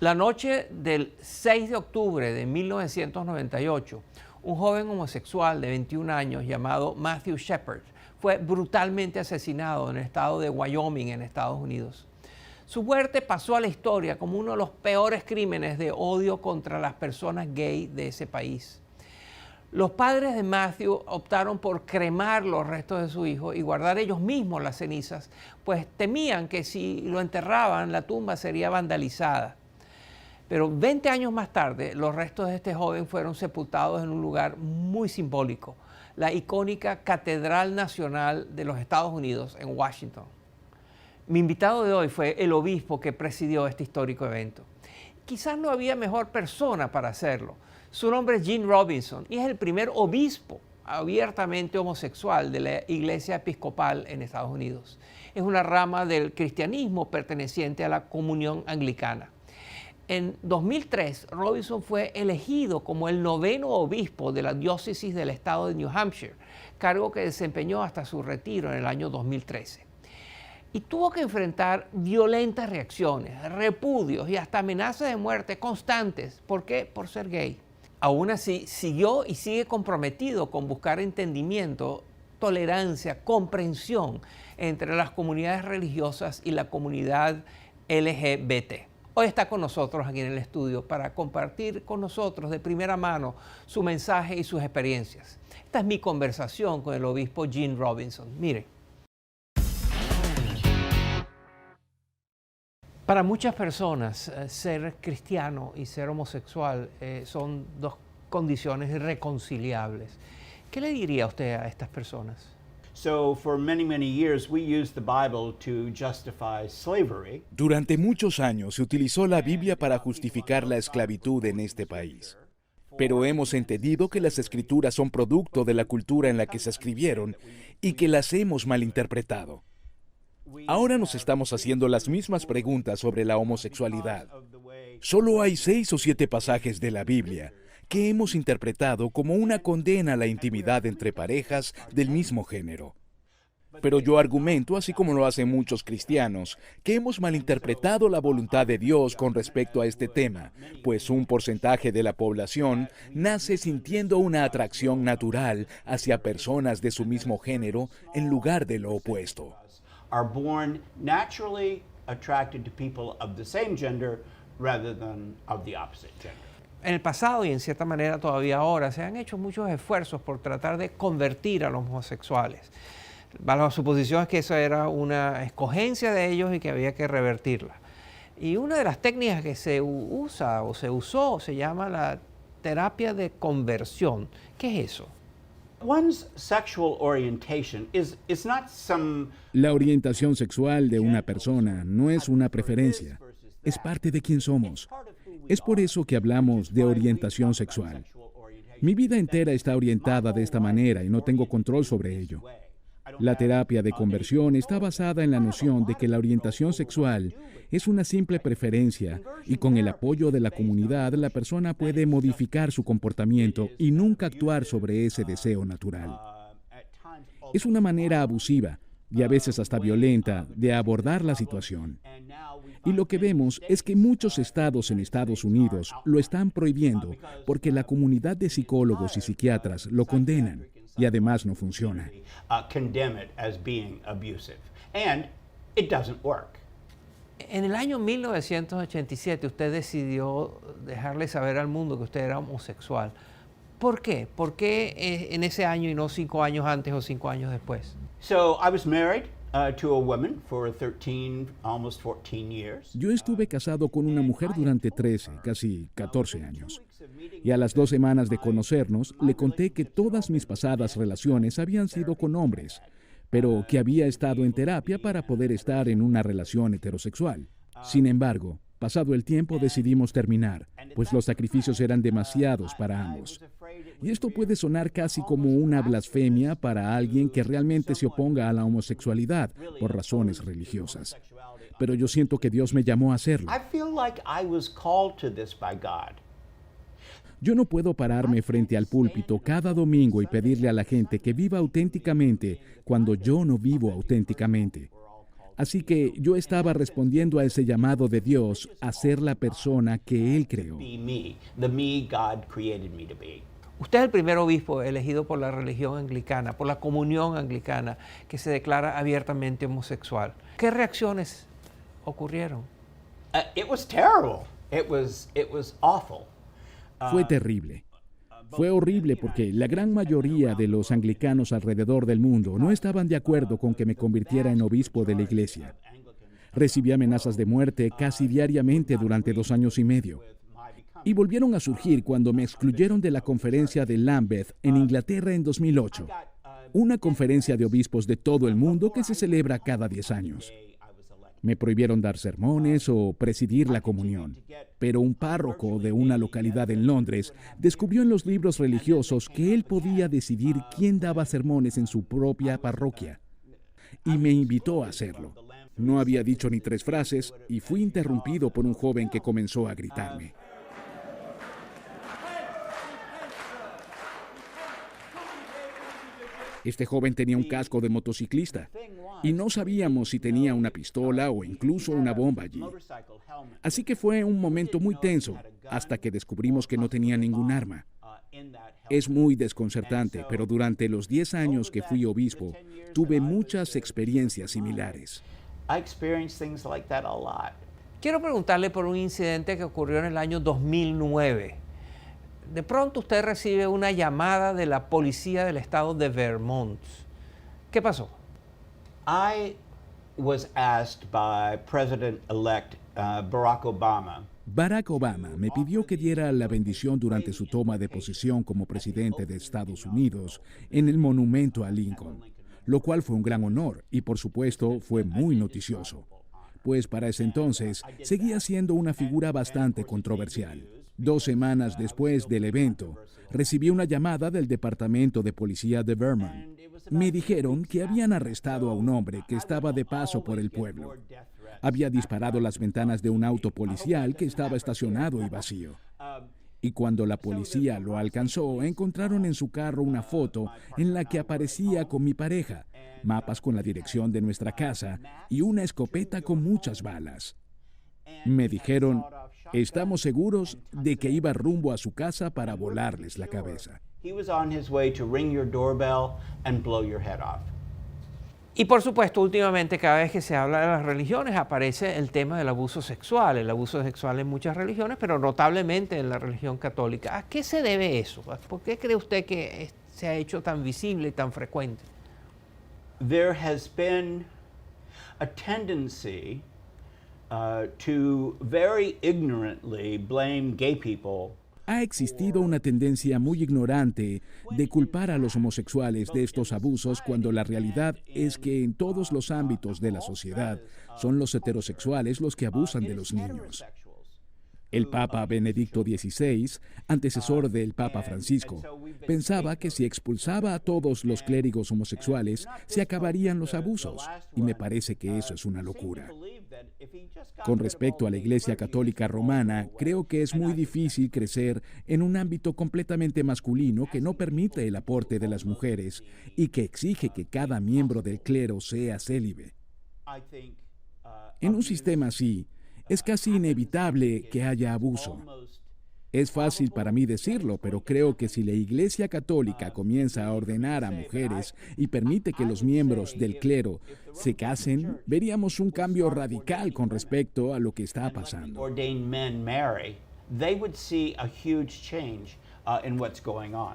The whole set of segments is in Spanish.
La noche del 6 de octubre de 1998, un joven homosexual de 21 años llamado Matthew Shepard fue brutalmente asesinado en el estado de Wyoming, en Estados Unidos. Su muerte pasó a la historia como uno de los peores crímenes de odio contra las personas gay de ese país. Los padres de Matthew optaron por cremar los restos de su hijo y guardar ellos mismos las cenizas, pues temían que si lo enterraban, la tumba sería vandalizada. Pero 20 años más tarde, los restos de este joven fueron sepultados en un lugar muy simbólico, la icónica Catedral Nacional de los Estados Unidos en Washington. Mi invitado de hoy fue el obispo que presidió este histórico evento. Quizás no había mejor persona para hacerlo. Su nombre es Gene Robinson y es el primer obispo abiertamente homosexual de la Iglesia Episcopal en Estados Unidos. Es una rama del cristianismo perteneciente a la Comunión Anglicana. En 2003, Robinson fue elegido como el 9º obispo de la diócesis del estado de New Hampshire, cargo que desempeñó hasta su retiro en el año 2013. Y tuvo que enfrentar violentas reacciones, repudios y hasta amenazas de muerte constantes. ¿Por qué? Por ser gay. Aún así, siguió y sigue comprometido con buscar entendimiento, tolerancia, comprensión entre las comunidades religiosas y la comunidad LGBT. Hoy está con nosotros aquí en el estudio para compartir con nosotros de primera mano su mensaje y sus experiencias. Esta es mi conversación con el obispo Gene Robinson. Mire. Para muchas personas, ser cristiano y ser homosexual son dos condiciones irreconciliables. ¿Qué le diría usted a estas personas? Durante muchos años se utilizó la Biblia para justificar la esclavitud en este país. Pero hemos entendido que las escrituras son producto de la cultura en la que se escribieron y que las hemos malinterpretado. Ahora nos estamos haciendo las mismas preguntas sobre la homosexualidad. Solo hay 6 o 7 pasajes de la Biblia que hemos interpretado como una condena a la intimidad entre parejas del mismo género. Pero yo argumento, así como lo hacen muchos cristianos, que hemos malinterpretado la voluntad de Dios con respecto a este tema, pues un porcentaje de la población nace sintiendo una atracción natural hacia personas de su mismo género en lugar de lo opuesto. Are born naturally attracted to people of the same gender rather than of the opposite gender. En el pasado y en cierta manera todavía ahora se han hecho muchos esfuerzos por tratar de convertir a los homosexuales. La suposición es que eso era una escogencia de ellos y que había que revertirla. Y una de las técnicas que se usa o se usó se llama la terapia de conversión. ¿Qué es eso? One's sexual orientation is not some... La orientación sexual de una persona no es una preferencia, es parte de quién somos. Es por eso que hablamos de orientación sexual. Mi vida entera está orientada de esta manera y no tengo control sobre ello. La terapia de conversión está basada en la noción de que la orientación sexual es una simple preferencia y con el apoyo de la comunidad la persona puede modificar su comportamiento y nunca actuar sobre ese deseo natural. Es una manera abusiva y a veces hasta violenta de abordar la situación. Y lo que vemos es que muchos estados en Estados Unidos lo están prohibiendo porque la comunidad de psicólogos y psiquiatras lo condenan. Y además no funciona. En el año 1987 usted decidió dejarle saber al mundo que usted era homosexual. ¿Por qué? ¿Por qué en ese año y no 5 años antes o 5 años después? Yo estuve casado con una mujer durante 13, casi 14 años. Y a las 2 semanas de conocernos, le conté que todas mis pasadas relaciones habían sido con hombres, pero que había estado en terapia para poder estar en una relación heterosexual. Sin embargo, pasado el tiempo decidimos terminar, pues los sacrificios eran demasiados para ambos. Y esto puede sonar casi como una blasfemia para alguien que realmente se oponga a la homosexualidad por razones religiosas. Pero yo siento que Dios me llamó a hacerlo. Yo no puedo pararme frente al púlpito cada domingo y pedirle a la gente que viva auténticamente cuando yo no vivo auténticamente. Así que yo estaba respondiendo a ese llamado de Dios a ser la persona que Él creó. Be me, the me God created me to be. Usted es el primer obispo elegido por la religión anglicana, por la comunión anglicana, que se declara abiertamente homosexual. ¿Qué reacciones ocurrieron? It was terrible. It was awful. Fue terrible. Fue horrible porque la gran mayoría de los anglicanos alrededor del mundo no estaban de acuerdo con que me convirtiera en obispo de la iglesia. Recibí amenazas de muerte casi diariamente durante 2 años y medio. Y volvieron a surgir cuando me excluyeron de la conferencia de Lambeth en Inglaterra en 2008, una conferencia de obispos de todo el mundo que se celebra cada 10 años. Me prohibieron dar sermones o presidir la comunión, pero un párroco de una localidad en Londres descubrió en los libros religiosos que él podía decidir quién daba sermones en su propia parroquia, y me invitó a hacerlo. No había dicho ni 3 frases y fui interrumpido por un joven que comenzó a gritarme. Este joven tenía un casco de motociclista y no sabíamos si tenía una pistola o incluso una bomba allí. Así que fue un momento muy tenso hasta que descubrimos que no tenía ningún arma. Es muy desconcertante, pero durante los 10 años que fui obispo, tuve muchas experiencias similares. I experienced things like that a lot. Quiero preguntarle por un incidente que ocurrió en el año 2009. De pronto usted recibe una llamada de la policía del estado de Vermont. ¿Qué pasó? I was asked by President-elect Barack Obama. Barack Obama me pidió que diera la bendición durante su toma de posesión como presidente de Estados Unidos en el monumento a Lincoln, lo cual fue un gran honor y, por supuesto, fue muy noticioso, pues para ese entonces seguía siendo una figura bastante controversial. 2 semanas después del evento, recibí una llamada del Departamento de Policía de Vermont. Me dijeron que habían arrestado a un hombre que estaba de paso por el pueblo. Había disparado las ventanas de un auto policial que estaba estacionado y vacío. Y cuando la policía lo alcanzó, encontraron en su carro una foto en la que aparecía con mi pareja, mapas con la dirección de nuestra casa y una escopeta con muchas balas. Me dijeron, estamos seguros de que iba rumbo a su casa para volarles la cabeza. He was on his way to ring your doorbell and blow your head off. Y por supuesto, últimamente cada vez que se habla de las religiones aparece el tema del abuso sexual en muchas religiones, pero notablemente en la religión católica. ¿A qué se debe eso? ¿Por qué cree usted que se ha hecho tan visible y tan frecuente? There has been a tendency to very ignorantly blame gay people. Ha existido una tendencia muy ignorante de culpar a los homosexuales de estos abusos cuando la realidad es que en todos los ámbitos de la sociedad son los heterosexuales los que abusan de los niños. El Papa Benedicto XVI, antecesor del Papa Francisco, pensaba que si expulsaba a todos los clérigos homosexuales, se acabarían los abusos, y me parece que eso es una locura. Con respecto a la Iglesia Católica Romana, creo que es muy difícil crecer en un ámbito completamente masculino que no permite el aporte de las mujeres y que exige que cada miembro del clero sea célibe. En un sistema así, es casi inevitable que haya abuso. Es fácil para mí decirlo, pero creo que si la Iglesia Católica comienza a ordenar a mujeres y permite que los miembros del clero se casen, veríamos un cambio radical con respecto a lo que está pasando. Ordained men marry. They would see a huge change in what's going on.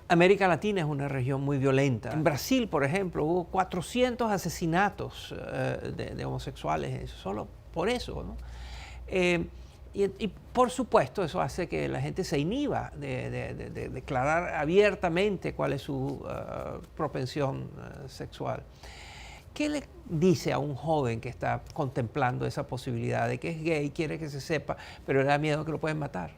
América Latina es una región muy violenta. En Brasil, por ejemplo, hubo 400 asesinatos de homosexuales, solo por eso, ¿no? Y por supuesto eso hace que la gente se inhiba de declarar abiertamente cuál es su propensión sexual. ¿Qué le dice a un joven que está contemplando esa posibilidad de que es gay, quiere que se sepa, pero le da miedo que lo pueden matar?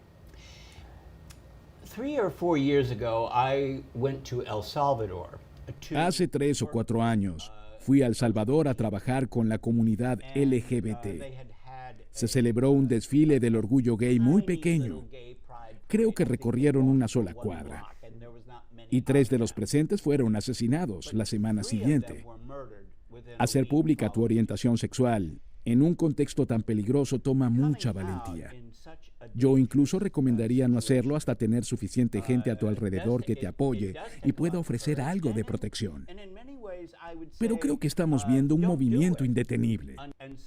3 or 4 years ago, I went to El Salvador. Hace 3 o 4 años, fui a El Salvador a trabajar con la comunidad LGBT. Se celebró un desfile del orgullo gay muy pequeño. Creo que recorrieron una sola cuadra. Y 3 de los presentes fueron asesinados la semana siguiente. Hacer pública tu orientación sexual en un contexto tan peligroso toma mucha valentía. Yo incluso recomendaría no hacerlo hasta tener suficiente gente a tu alrededor que te apoye y pueda ofrecer algo de protección. Pero creo que estamos viendo un movimiento indetenible.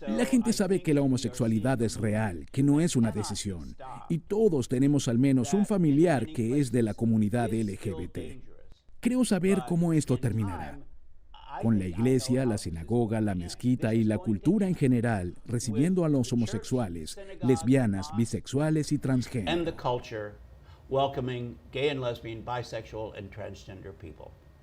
La gente sabe que la homosexualidad es real, que no es una decisión, y todos tenemos al menos un familiar que es de la comunidad LGBT. Creo saber cómo esto terminará. Con la iglesia, la sinagoga, la mezquita y la cultura en general recibiendo a los homosexuales, lesbianas, bisexuales y transgénero.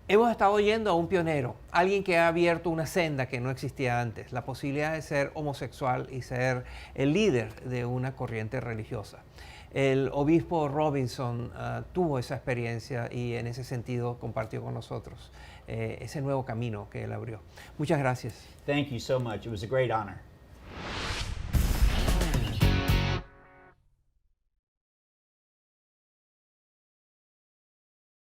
Hemos estado oyendo a un pionero, alguien que ha abierto una senda que no existía antes, la posibilidad de ser homosexual y ser el líder de una corriente religiosa. El obispo Robinson tuvo esa experiencia y en ese sentido compartió con nosotros ese nuevo camino que él abrió. Muchas gracias. Thank you so much. It was a great honor.